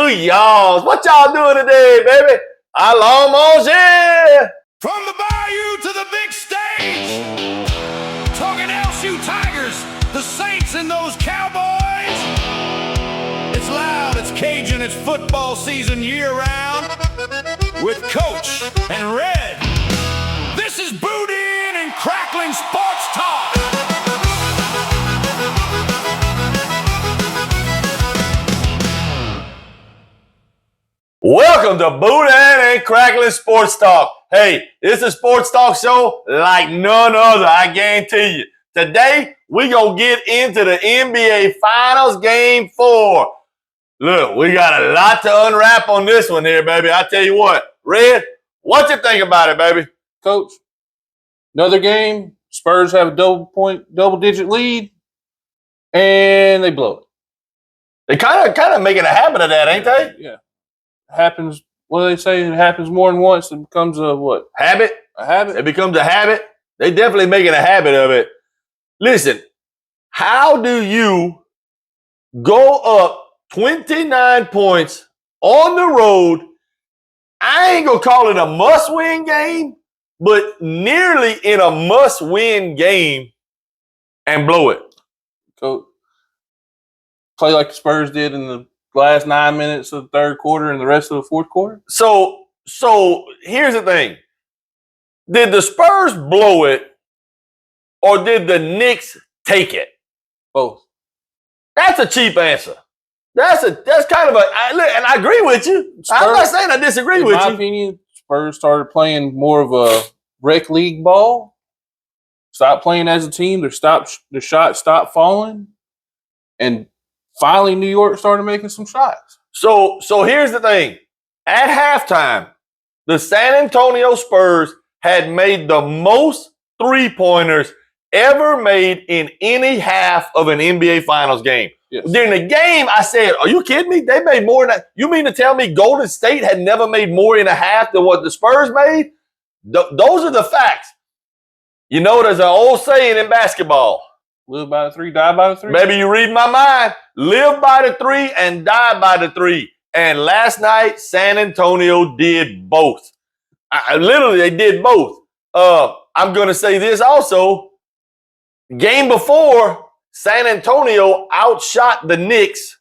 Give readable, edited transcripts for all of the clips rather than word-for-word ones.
y'all. What y'all doing today, baby? I almost here. From the bayou to the big stage, talking LSU Tigers, the Saints and those Cowboys. It's loud, it's Cajun, it's football season year-round with Coach and Red. This is Boudin and Crackling Sports Talk. Welcome to Boudin and Crackling Sports Talk. Hey, this is a sports talk show like none other, I guarantee you. Today, we're going to get into the NBA Finals Game 4. Look, we got a lot to unwrap on this one here, baby. I tell you what. Red, what you think about it, baby? Coach, another game. Spurs have a double-digit lead, and they blow it. They kind of making a habit of that, ain't they? Yeah. Happens. What do they say? It happens more than once. It becomes a what? Habit. A habit. It becomes a habit. They definitely making a habit of it. Listen, how do you go up 29 points on the road? I ain't gonna call it a must-win game, but nearly in a must-win game and blow it. Coach, play like the Spurs did in the last 9 minutes of the third quarter and the rest of the fourth quarter? So here's the thing. Did the Spurs blow it or did the Knicks take it? Both. That's a cheap answer. That's kind of and I agree with you. I'm not saying I disagree with you. In my opinion, Spurs started playing more of a rec league ball. Stop playing as a team. The shots stopped falling. And finally, New York started making some shots. So here's the thing. At halftime, the San Antonio Spurs had made the most three-pointers ever made in any half of an NBA Finals game. Yes. During the game, I said, are you kidding me? They made more than that. You mean to tell me Golden State had never made more in a half than what the Spurs made? Those are the facts. You know, there's an old saying in basketball. Live by the three, die by the three. Maybe you read my mind. Live by the three and die by the three. And last night, San Antonio did both. Literally, they did both. I'm going to say this also. Game before, San Antonio outshot the Knicks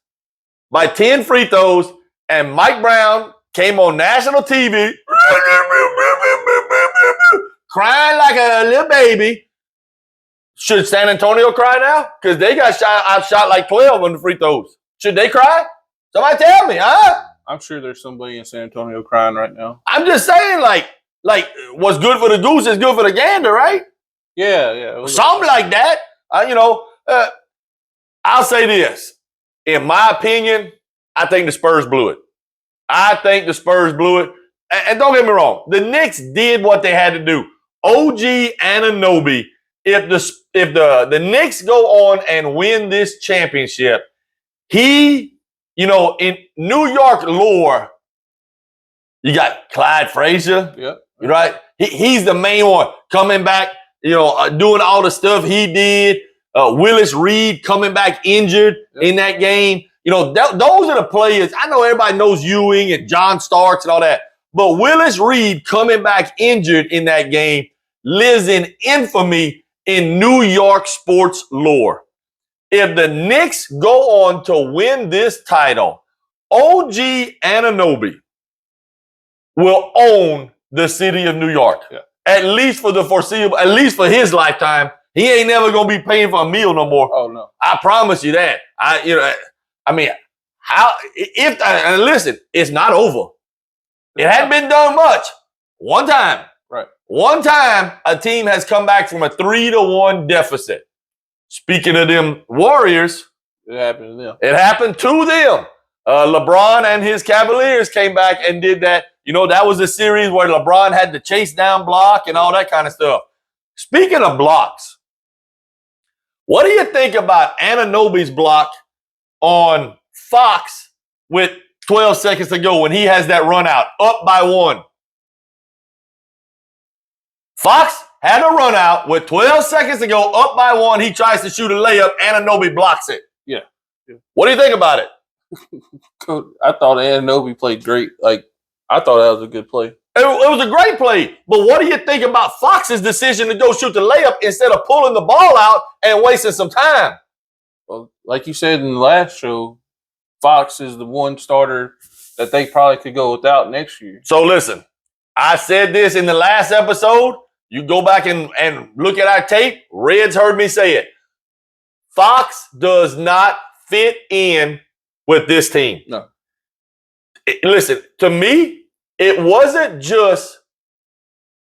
by 10 free throws, and Mike Brown came on national TV crying like a little baby. Should San Antonio cry now? Because they got outshot like 12 on the free throws. Should they cry? Somebody tell me, huh? I'm sure there's somebody in San Antonio crying right now. I'm just saying, like what's good for the goose is good for the gander, right? Yeah. Something like that. I'll say this. In my opinion, I think the Spurs blew it. I think the Spurs blew it. And don't get me wrong. The Knicks did what they had to do. OG Anunoby, if the Knicks go on and win this championship, he, in New York lore, you got Clyde Frazier. Yep. Right? He's the main one coming back, doing all the stuff he did. Willis Reed coming back injured in that game. Those are the players. I know everybody knows Ewing and John Starks and all that. But Willis Reed coming back injured in that game lives in infamy in New York sports lore. If the Knicks go on to win this title, OG Anunoby will own the city of New York. Yeah. At least for the foreseeable, at least for his lifetime. He ain't never going to be paying for a meal no more. Oh, no. I promise you that. Listen, it's not over. It hadn't been done much. One time. Right. One time, a team has come back from a 3-1 deficit. Speaking of them Warriors. It happened to them. It happened to them. LeBron and his Cavaliers came back and did that. That was a series where LeBron had to chase down block and all that kind of stuff. Speaking of blocks, what do you think about Anunoby's block on Fox with 12 seconds to go when he has that run out, up by 1? Fox had a run out with 12 seconds to go, up by 1. He tries to shoot a layup. Anunoby blocks it. Yeah. What do you think about it? I thought Anunoby played great. Like, I thought that was a good play. It was a great play. But what do you think about Fox's decision to go shoot the layup instead of pulling the ball out and wasting some time? Well, like you said in the last show, Fox is the one starter that they probably could go without next year. So listen, I said this in the last episode. You go back and look at our tape. Reds heard me say it. Fox does not fit in with this team. No. Listen, to me, it wasn't just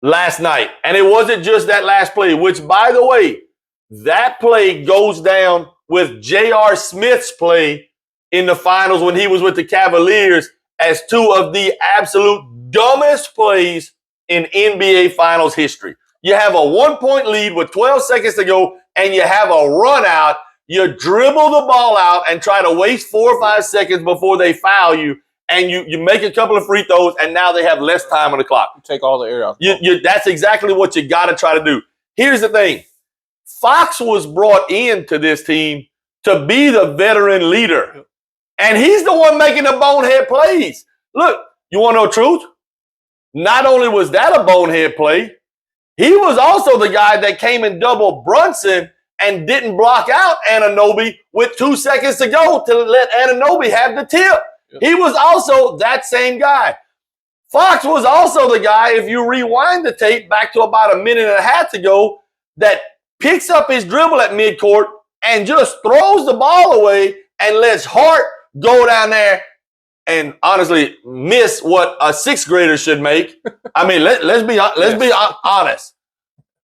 last night, and it wasn't just that last play, which, by the way, that play goes down with J.R. Smith's play in the finals when he was with the Cavaliers as two of the absolute dumbest plays in NBA Finals history. You have a 1-point lead with 12 seconds to go, and you have a run out. You dribble the ball out and try to waste 4 or 5 seconds before they foul you, and you make a couple of free throws, and now they have less time on the clock. You take all the air out. That's exactly what you got to try to do. Here's the thing. Fox was brought into this team to be the veteran leader, and he's the one making the bonehead plays. Look, you want to know the truth? Not only was that a bonehead play, he was also the guy that came and doubled Brunson and didn't block out Anunoby with 2 seconds to go to let Anunoby have the tip. Yep. He was also that same guy. Fox was also the guy, if you rewind the tape back to about a minute and a half to go, that picks up his dribble at midcourt and just throws the ball away and lets Hart go down there and honestly miss what a sixth grader should make. I mean, let's be honest.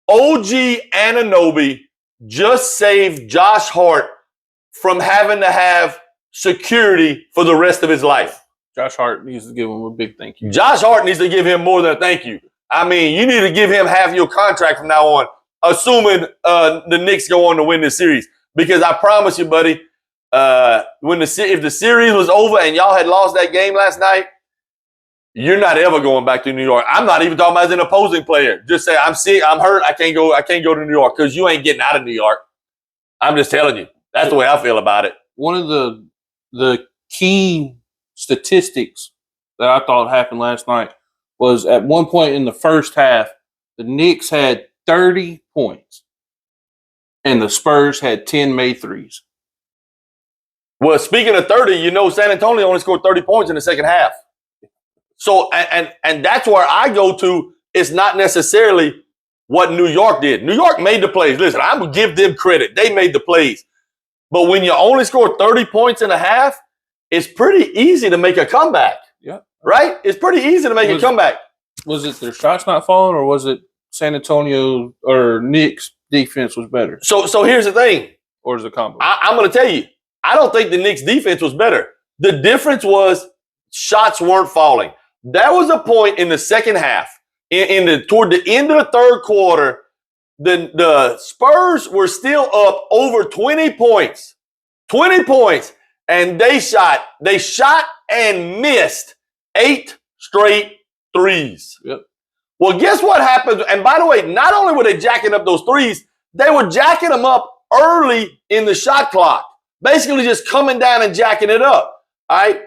OG Anunoby just saved Josh Hart from having to have security for the rest of his life. Josh Hart needs to give him a big thank you. Josh Hart needs to give him more than a thank you. I mean, you need to give him half your contract from now on, assuming the Knicks go on to win this series. Because I promise you, buddy, if the series was over and y'all had lost that game last night, you're not ever going back to New York. I'm not even talking about as an opposing player. Just say, I'm sick, I'm hurt, I can't go to New York because you ain't getting out of New York. I'm just telling you. That's the way I feel about it. One of the key statistics that I thought happened last night was at one point in the first half, the Knicks had 30 points and the Spurs had 10 made threes. Well, speaking of 30, you know San Antonio only scored 30 points in the second half. So, and that's where I go to. It's not necessarily what New York did. New York made the plays. Listen, I'm going to give them credit. They made the plays. But when you only score 30 points in a half, it's pretty easy to make a comeback. Yeah. Right? It's pretty easy to make a comeback. Was it their shots not falling, or was it San Antonio or Knicks defense was better? So here's the thing. Or is it a combo? I'm going to tell you, I don't think the Knicks defense was better. The difference was shots weren't falling. There was a point in the second half, toward the end of the third quarter, the Spurs were still up over 20 points. 20 points. And they shot and missed 8 straight threes. Yep. Well, guess what happened? And by the way, not only were they jacking up those threes, they were jacking them up early in the shot clock. Basically just coming down and jacking it up. All right?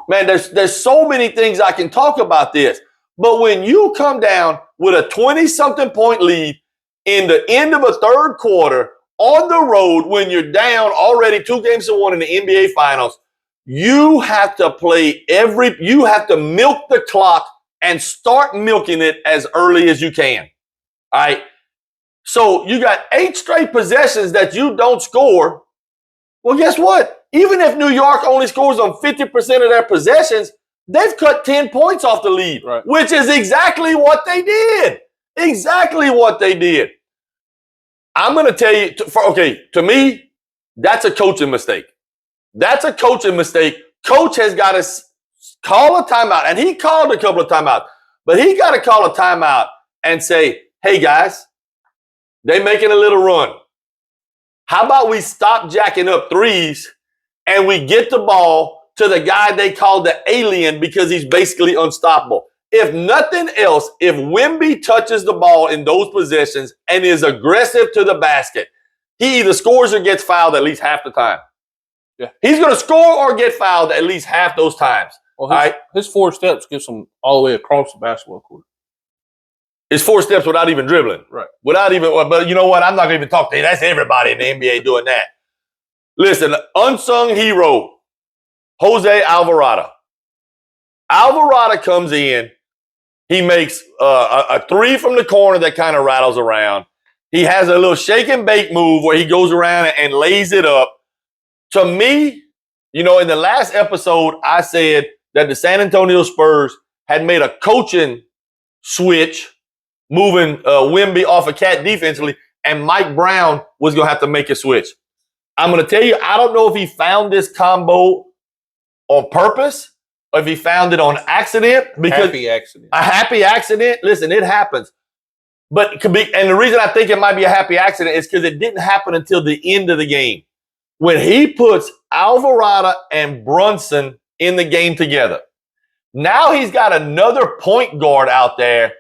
Man, there's so many things I can talk about this. But when you come down with a 20-something point lead in the end of a third quarter on the road when you're down already 2-1 in the NBA Finals, you have to you have to milk the clock and start milking it as early as you can. All right? So you got 8 straight possessions that you don't score. Well, guess what? Even if New York only scores on 50% of their possessions, they've cut 10 points off the lead, right, which is exactly what they did. Exactly what they did. I'm going to tell you, to me, that's a coaching mistake. That's a coaching mistake. Coach has got to call a timeout, and he called a couple of timeouts, but he got to call a timeout and say, hey, guys, they making a little run. How about we stop jacking up threes and we get the ball to the guy they call the alien because he's basically unstoppable. If nothing else, if Wemby touches the ball in those possessions and is aggressive to the basket, he either scores or gets fouled at least half the time. Yeah. He's going to score or get fouled at least half those times. Well, All right. his 4 steps gets him all the way across the basketball court. It's 4 steps without even dribbling. Right. Without even, but you know what? I'm not going to even talk to you. That's everybody in the NBA doing that. Listen, unsung hero, Jose Alvarado. Alvarado comes in. He makes a 3 from the corner that kind of rattles around. He has a little shake and bake move where he goes around and lays it up. To me, you know, in the last episode, I said that the San Antonio Spurs had made a coaching switch, moving Wemby off of Cat defensively, and Mike Brown was going to have to make a switch. I'm going to tell you, I don't know if he found this combo on purpose or if he found it on accident. Because Happy accident. a happy accident, listen, it happens. But it could be, and the reason I think it might be a happy accident is because it didn't happen until the end of the game. When he puts Alvarado and Brunson in the game together, now he's got another point guard out there,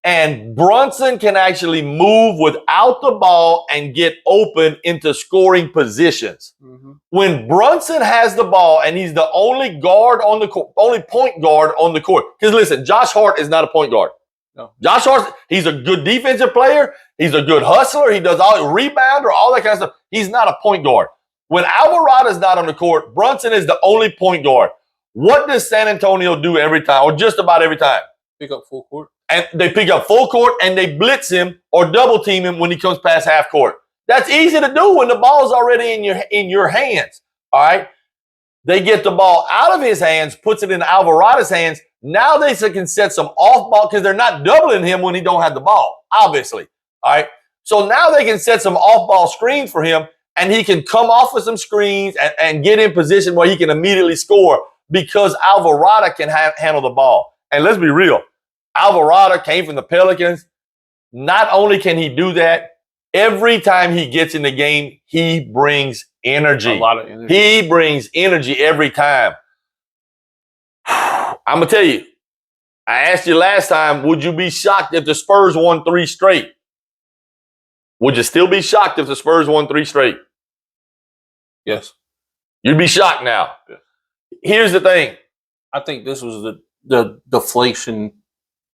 and Brunson can actually move without the ball and get open into scoring positions. Mm-hmm. When Brunson has the ball and he's the only guard on the court, only point guard on the court. Because listen, Josh Hart is not a point guard. No. Josh Hart, he's a good defensive player. He's a good hustler. He does all rebounder, all that kind of stuff. He's not a point guard. When Alvarado's not on the court, Brunson is the only point guard. What does San Antonio do every time, or just about every time? Pick up full court. And they pick up full court and they blitz him or double team him when he comes past half court. That's easy to do when the ball's already in your hands. All right. They get the ball out of his hands, puts it in Alvarado's hands. Now they can set some off ball because they're not doubling him when he don't have the ball, obviously. All right. So now they can set some off ball screens for him, and he can come off with some screens and get in position where he can immediately score because Alvarado can handle the ball. And let's be real. Alvarado came from the Pelicans. Not only can he do that, every time he gets in the game, he brings energy. A lot of energy. He brings energy every time. I'm going to tell you, I asked you last time, would you be shocked if the Spurs won 3 straight? Would you still be shocked if the Spurs won 3 straight? Yes. You'd be shocked now. Yeah. Here's the thing. I think this was the deflation.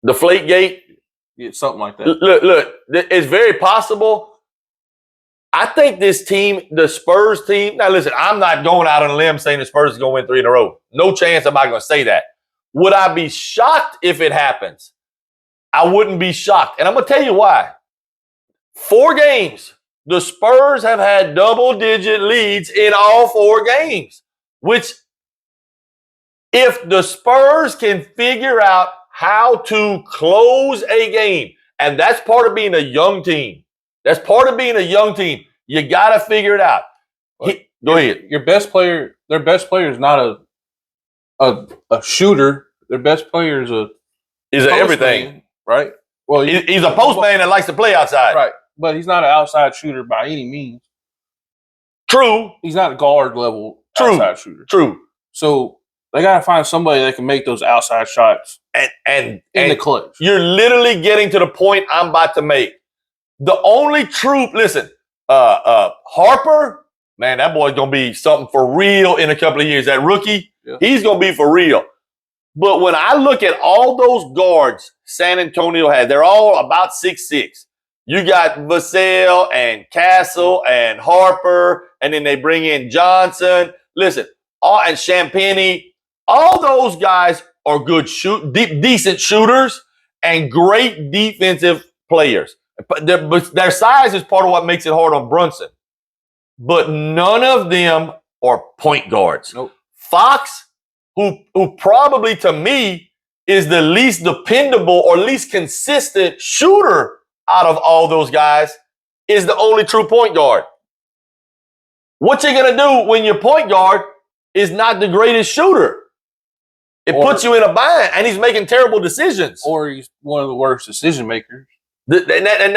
Deflategate. Yeah, something like that. Look, it's very possible. I think this team, the Spurs team, now listen, I'm not going out on a limb saying the Spurs is going to win 3 in a row. No chance am I going to say that. Would I be shocked if it happens? I wouldn't be shocked. And I'm going to tell you why. 4 games, the Spurs have had double-digit leads in all 4 games, which if the Spurs can figure out how to close a game, and that's part of being a young team. That's part of being a young team. You got to figure it out. Go ahead. Your best player, their best player is not a shooter. Their best player is Is everything. right? Well, He's a postman that likes to play outside. right, but he's not an outside shooter by any means. True. He's not a guard level outside shooter. True. So they got to find somebody that can make those outside shots And in the clutch. you're literally getting to the point I'm about to make. The only true, listen, Harper, man, that boy's going to be something for real in a couple of years. That rookie, Yeah. he's going to be for real. But when I look at all those guards San Antonio had, they're all about 6'6". You got Vassell and Castle and Harper, and then they bring in Johnson. Listen, and Champagnie. All those guys are good decent shooters and great defensive players. But their size is part of what makes it hard on Brunson. But none of them are point guards. Nope. Fox, who probably to me is the least dependable or least consistent shooter out of all those guys, is the only true point guard. What you're going to do when your point guard is not the greatest shooter? It puts you in a bind, and he's making terrible decisions. Or he's one of the worst decision makers. And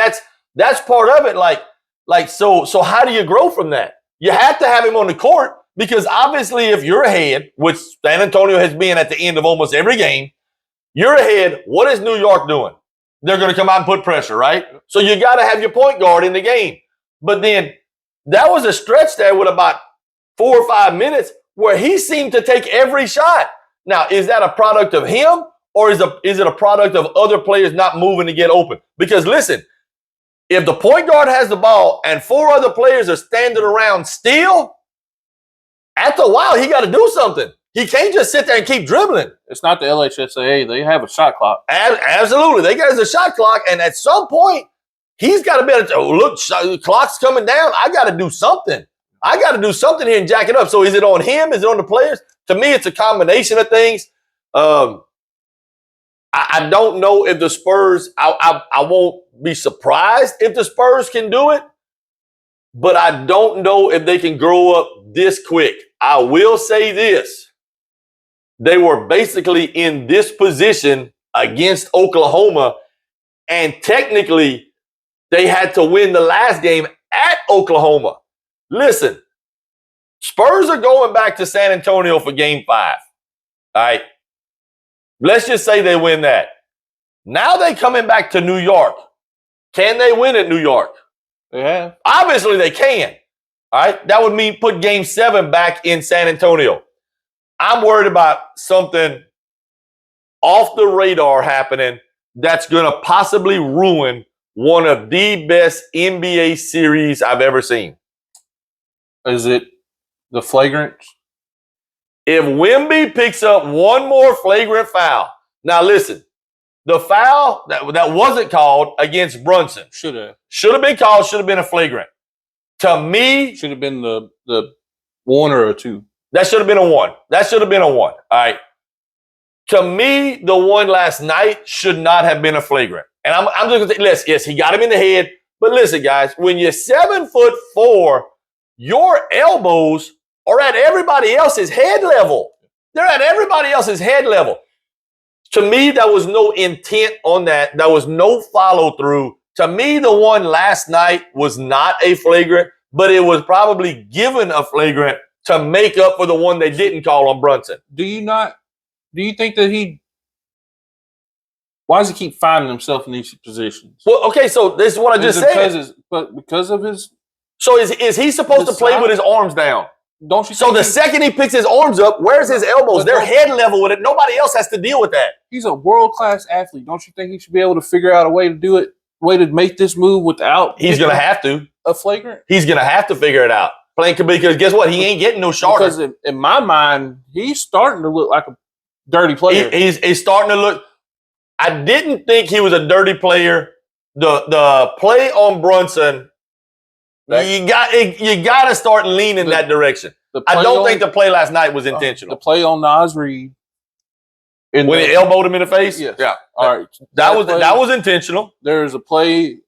that's part of it. So how do you grow from that? You have to have him on the court because obviously if you're ahead, which San Antonio has been at the end of almost every game, you're ahead. What is New York doing? They're going to come out and put pressure, right? So you got to have your point guard in the game. But then that was a stretch there with about 4 or 5 minutes where he seemed to take every shot. Now, is that a product of him or is it a product of other players not moving to get open? Because listen, if the point guard has the ball and 4 other players are standing around still, after a while, he got to do something. He can't just sit there and keep dribbling. It's not the LHSAA. They have a shot clock. Absolutely. They got a shot clock, and at some point, he's got to be able to, look, the clock's coming down. I got to do something. I got to do something here and jack it up. So is it on him? Is it on the players? To me, it's a combination of things. I don't know if the Spurs, I won't be surprised if the Spurs can do it, but I don't know if they can grow up this quick. I will say this. They were basically in this position against Oklahoma, and technically they had to win the last game at Oklahoma. Listen, Spurs are going back to San Antonio for game 5. All right. Let's just say they win that. Now they coming back to New York. Can they win at New York? They have. Obviously they can. All right. That would mean put game 7 back in San Antonio. I'm worried about something off the radar happening that's going to possibly ruin one of the best NBA series I've ever seen. Is it the flagrant? If Wemby picks up one more flagrant foul, now listen, the foul that wasn't called against Brunson Should have been called, should have been a flagrant. To me, should have been the 1 or a 2. that should have been a 1. That should have been a 1. All right. To me, the one last night should not have been a flagrant. And I'm just going to say, listen, yes, he got him in the head. But listen, guys, when you're 7'4", your elbows are at everybody else's head level. They're at everybody else's head level. To me, there was no intent on that. There was no follow through. To me, the one last night was not a flagrant, but it was probably given a flagrant to make up for the one they didn't call on Brunson. Do you think that why does he keep finding himself in these positions? Well, okay, so this is what I just said. Because of his. So is he supposed to play side? with his arms down? Don't you? So the second he picks his arms up, where's his elbows? They're head level with it. Nobody else has to deal with that. He's a world-class athlete. Don't you think he should be able to figure out a way to do it? Way to make this move without. He's going to have to. A flagrant. He's going to have to figure it out. Because guess what? He ain't getting no shorter. Because in my mind, he's starting to look like a dirty player. He's starting to look. I didn't think he was a dirty player. The play on Brunson, you got to start leaning that direction. I don't think the play last night was intentional. The play on Naz Reid. When he elbowed him in the face? Yes. Yeah. All right. That was intentional. There's a play,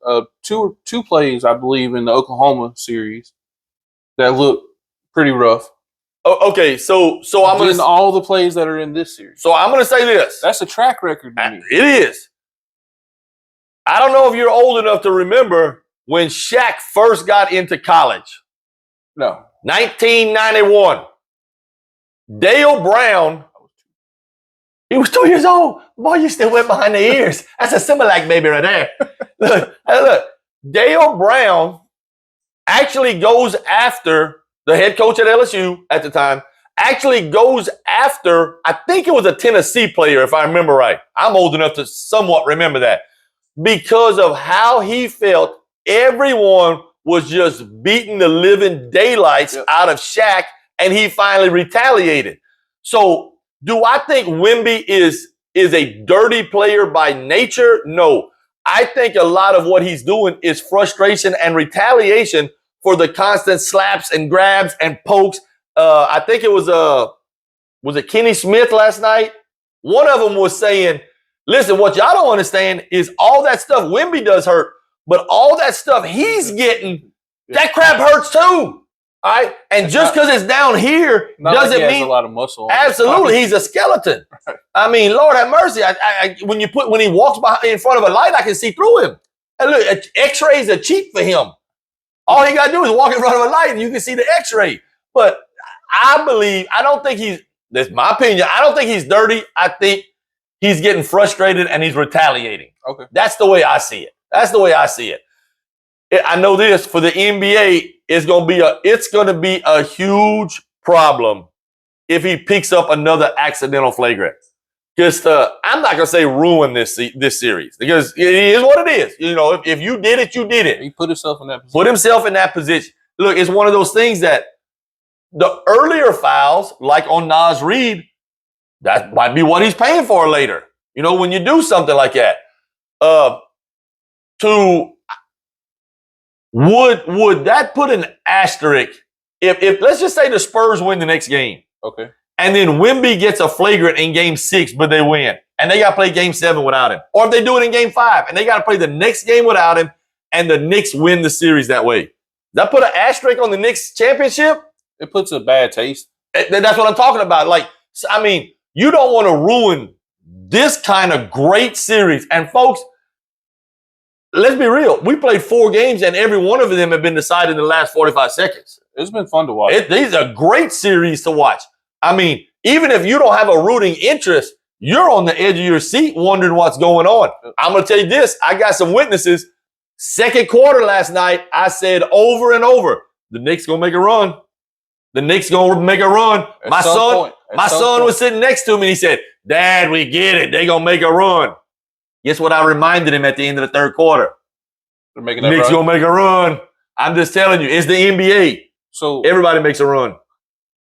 two plays, I believe, in the Oklahoma series that look pretty rough. Okay, so I'm going to all the plays that are in this series. So I'm going to say this. That's a track record to me. It is. I don't know if you're old enough to remember when Shaq first got into college. No. 1991. Dale Brown. He was 2 years old. Boy, you still went behind the ears. That's a Similac baby right there. Look. Dale Brown actually goes after the head coach at LSU at the time, actually goes after, I think it was a Tennessee player, if I remember right. I'm old enough to somewhat remember that. Because of how he felt, everyone was just beating the living daylights out of Shaq, and he finally retaliated. So do I think Wemby is a dirty player by nature? No. I think a lot of what he's doing is frustration and retaliation for the constant slaps and grabs and pokes. I think it was it Kenny Smith last night? One of them was saying, listen, what y'all don't understand is all that stuff Wemby does hurt, but all that stuff he's getting, that crap hurts too. All right? And just because it's down here doesn't mean a lot of muscle. Absolutely, he's a skeleton. I mean, Lord have mercy. When he walks in front of a light, I can see through him. And look, X-rays are cheap for him. All he got to do is walk in front of a light and you can see the X-ray. But that's my opinion, I don't think he's dirty. I think he's getting frustrated and he's retaliating. Okay. That's the way I see it. I know this, for the NBA, it's gonna be a huge problem if he picks up another accidental flagrant. Because I'm not gonna say ruin this series because it is what it is. You know, if you did it, you did it. He put himself in that position. Put himself in that position. Look, it's one of those things that the earlier fouls, like on Naz Reid, that might be what he's paying for later. You know, when you do something like that. Would that put an asterisk if let's just say the Spurs win the next game? Okay. And then Wemby gets a flagrant in game 6, but they win. And they got to play game 7 without him. Or if they do it in game 5 and they got to play the next game without him and the Knicks win the series that way. Does that put an asterisk on the Knicks championship? It puts a bad taste. That's what I'm talking about. Like, I mean, you don't want to ruin this kind of great series. And folks, let's be real. We played 4 games and every one of them have been decided in the last 45 seconds. It's been fun to watch. These are great series to watch. I mean, even if you don't have a rooting interest, you're on the edge of your seat wondering what's going on. I'm going to tell you this. I got some witnesses. Second quarter last night, I said over and over, the Knicks going to make a run. The Knicks going to make a run. My son was sitting next to me and he said, Dad, we get it. They going to make a run. Guess what I reminded him at the end of the third quarter? They're making that Knicks run. going to make a run. I'm just telling you, it's the NBA. So everybody makes a run.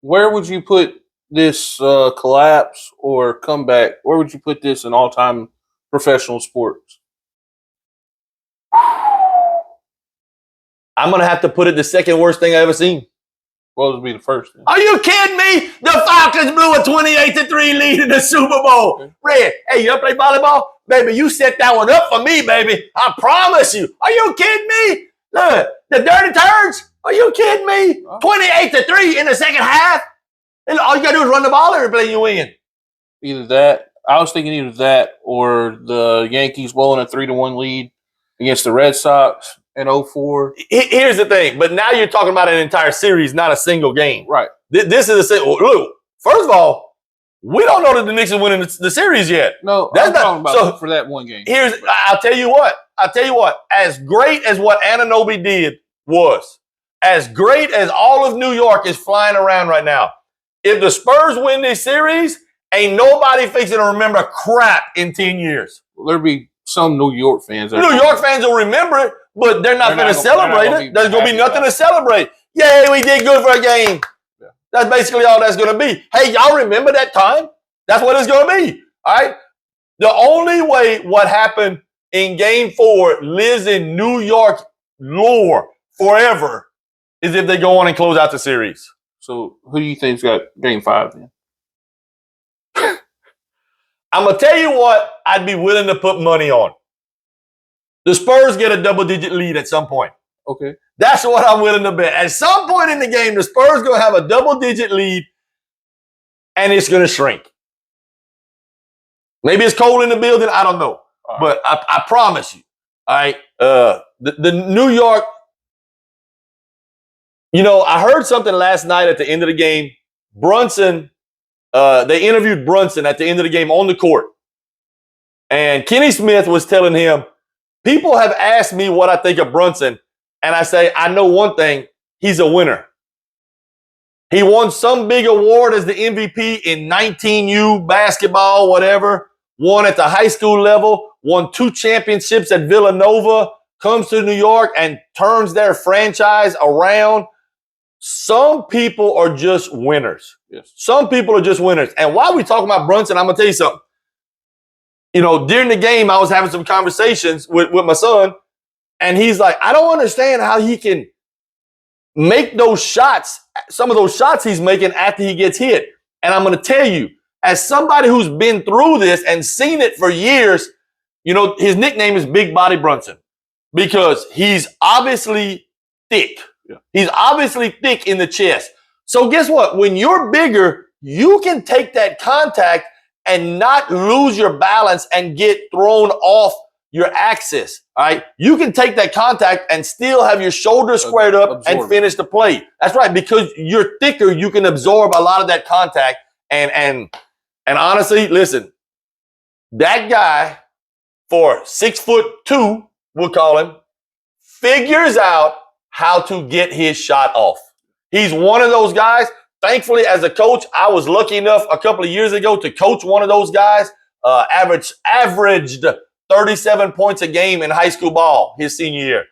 Where would you put this collapse or comeback? Where would you put this in all-time professional sports? I'm going to have to put it the second worst thing I ever seen. What would be the first? Then? Are you kidding me? The Falcons blew a 28-3 lead in the Super Bowl. Okay. Red, hey, you ever play volleyball? Baby, you set that one up for me, baby. I promise you. Are you kidding me? Look, the Dirty Turds. Are you kidding me? 28-3 in the second half. And all you got to do is run the ball every play you win. Either that. I was thinking either that or the Yankees blowing a 3-1 lead against the Red Sox in 04. Here's the thing. But now you're talking about an entire series, not a single game. Right. This is a single. Look, first of all, we don't know that the Knicks are winning the series yet. No, That's I'm not, talking about so for that one game. I'll tell you what. As great as what Anunoby did was, as great as all of New York is flying around right now, if the Spurs win this series, ain't nobody fixing to remember crap in 10 years. There'll be some New York fans. New York fans will remember it, but they're not going to celebrate it. There's going to be nothing to celebrate. Yay, we did good for a game. Yeah. That's basically all that's going to be. Hey, y'all remember that time? That's what it's going to be. All right? The only way what happened in Game 4 lives in New York lore forever is if they go on and close out the series. So who do you think's got Game 5 then? I'm going to tell you what I'd be willing to put money on. The Spurs get a double-digit lead at some point. Okay. That's what I'm willing to bet. At some point in the game, the Spurs going to have a double-digit lead, and it's going to shrink. Maybe it's cold in the building. I don't know. Right. But I promise you, all right, the New York, you know, I heard something last night at the end of the game. Brunson, they interviewed Brunson at the end of the game on the court. And Kenny Smith was telling him, people have asked me what I think of Brunson. And I say, I know one thing, he's a winner. He won some big award as the MVP in 19U basketball, whatever. Won at the high school level, won 2 championships at Villanova, comes to New York and turns their franchise around. Some people are just winners. Yes. Some people are just winners. And while we talking about Brunson, I'm going to tell you something. You know, during the game, I was having some conversations with my son, and he's like, I don't understand how he can make those shots, some of those shots he's making after he gets hit. And I'm going to tell you, as somebody who's been through this and seen it for years, you know, his nickname is Big Body Brunson because he's obviously thick. Yeah. He's obviously thick in the chest. So guess what? When you're bigger, you can take that contact and not lose your balance and get thrown off your axis. All right. You can take that contact and still have your shoulders squared up and finish the play. That's right. Because you're thicker, you can absorb a lot of that contact. And honestly, listen, that guy for 6'2", we'll call him, figures out how to get his shot off. He's one of those guys. Thankfully, as a coach, I was lucky enough a couple of years ago to coach one of those guys. Averaged 37 points a game in high school ball his senior year.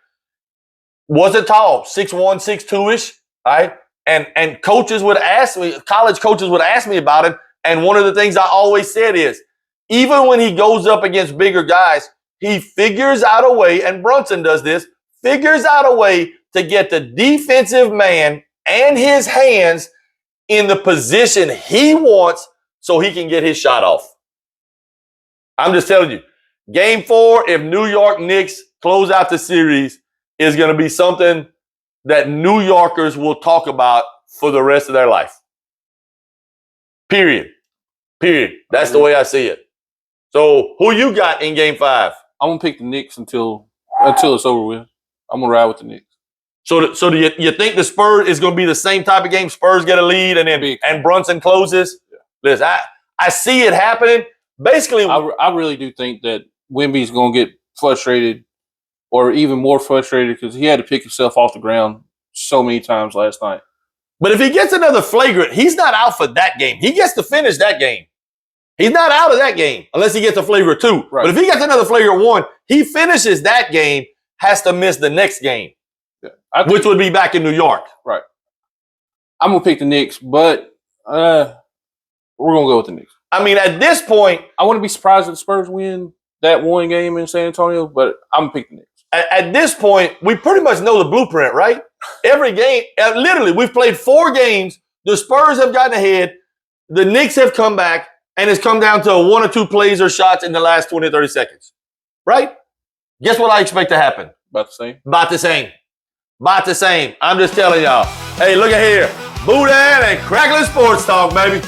Wasn't tall, 6'1", 6'2"-ish, right? And coaches would ask me, college coaches would ask me about him. And one of the things I always said is, even when he goes up against bigger guys, he figures out a way, and Brunson does this, figures out a way to get the defensive man and his hands in the position he wants so he can get his shot off. I'm just telling you, Game 4, if New York Knicks close out the series, is going to be something that New Yorkers will talk about for the rest of their life. Period. That's the way I see it. So who you got in Game 5? I'm going to pick the Knicks until it's over with. I'm going to ride with the Knicks. So do you think the Spurs is going to be the same type of game? Spurs get a lead and Brunson closes? Yeah. Listen, I see it happening. Basically, I really do think that Wemby's going to get frustrated, or even more frustrated, because he had to pick himself off the ground so many times last night. But if he gets another flagrant, he's not out for that game. He gets to finish that game. He's not out of that game unless he gets a flagrant 2. Right. But if he gets another flagrant 1, he finishes that game, has to miss the next game, which would be back in New York. Right. I'm going to pick the Knicks, but we're going to go with the Knicks. I mean, at this point, I wouldn't be surprised if the Spurs win that one game in San Antonio, but I'm going to pick the Knicks. At this point, we pretty much know the blueprint, right? Every game, literally, we've played 4 games. The Spurs have gotten ahead. The Knicks have come back, and it's come down to 1 or 2 plays or shots in the last 20, 30 seconds. Right? Guess what I expect to happen? About the same. About the same. I'm just telling y'all. Hey, look at here. Boudin and Crackling Sports Talk, baby.